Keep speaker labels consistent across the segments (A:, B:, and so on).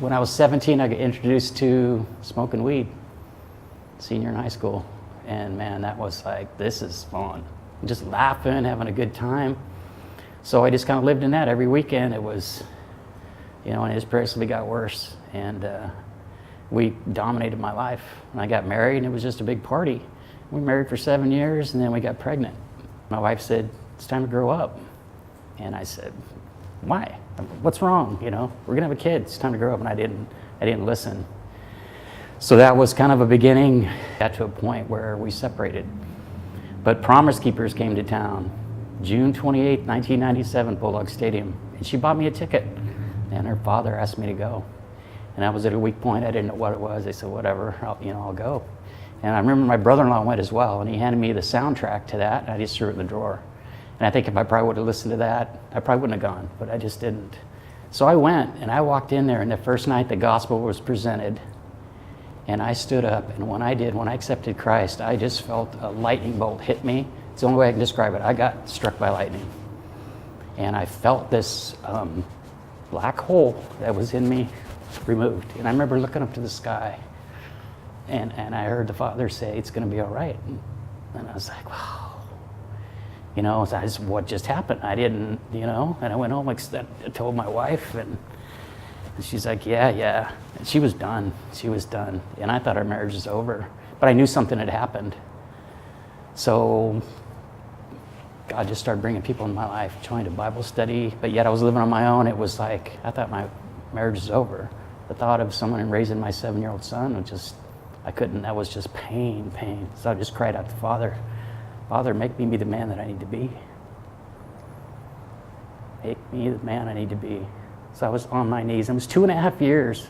A: when I was 17, I got introduced to smoking weed, senior in high school. And man, that was like, this is fun. Just laughing, having a good time. So I just kind of lived in that every weekend. It was, and it just progressively got worse. And we dominated my life. And I got married, and it was just a big party. We were married for 7 years, and then we got pregnant. My wife said, it's time to grow up. And I said, why? What's wrong? We're gonna have a kid. It's time to grow up. And I didn't listen. So that was kind of a beginning. Got to a point where we separated. But Promise Keepers came to town, June 28, 1997, Bulldog Stadium. And she bought me a ticket. And her father asked me to go. And I was at a weak point. I didn't know what it was. They said, whatever, I'll go. And I remember my brother-in-law went as well, and he handed me the soundtrack to that, and I just threw it in the drawer. And I think if I probably would have listened to that, I probably wouldn't have gone, but I just didn't. So I went, and I walked in there, and the first night the gospel was presented, and I stood up, and when I accepted Christ, I just felt a lightning bolt hit me. It's the only way I can describe it. I got struck by lightning. And I felt this black hole that was in me removed. And I remember looking up to the sky, and I heard the Father say, it's going to be all right. And I was like, wow. What just happened? I didn't, and I went home, I told my wife, and she's like, yeah. And she was done. And I thought our marriage was over, but I knew something had happened. So God just started bringing people in my life, joined a Bible study, but yet I was living on my own. It was like, I thought my marriage was over. The thought of someone raising my 7-year-old son was just, I couldn't, that was just pain. So I just cried out to Father, make me be the man that I need to be. Make me the man I need to be. So I was on my knees. It was 2.5 years.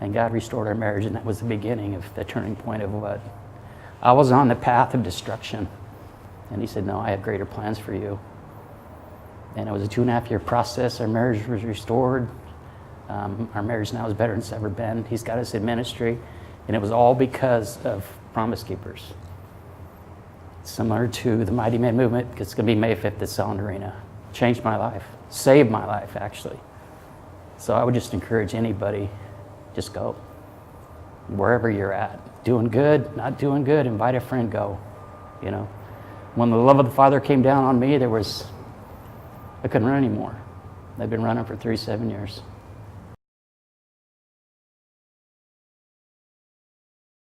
A: And God restored our marriage, and that was the beginning of the turning point of what? I was on the path of destruction. And he said, no, I have greater plans for you. And it was a 2.5-year process. Our marriage was restored. Our marriage now is better than it's ever been. He's got us in ministry. And it was all because of Promise Keepers. Similar to the Mighty Men movement. It's going to be May 5th at Solid Arena. Changed my life. Saved my life, actually. So I would just encourage anybody, just go. Wherever you're at. Doing good, not doing good, invite a friend, go. When the love of the Father came down on me, I couldn't run anymore. I've been running for 37 years.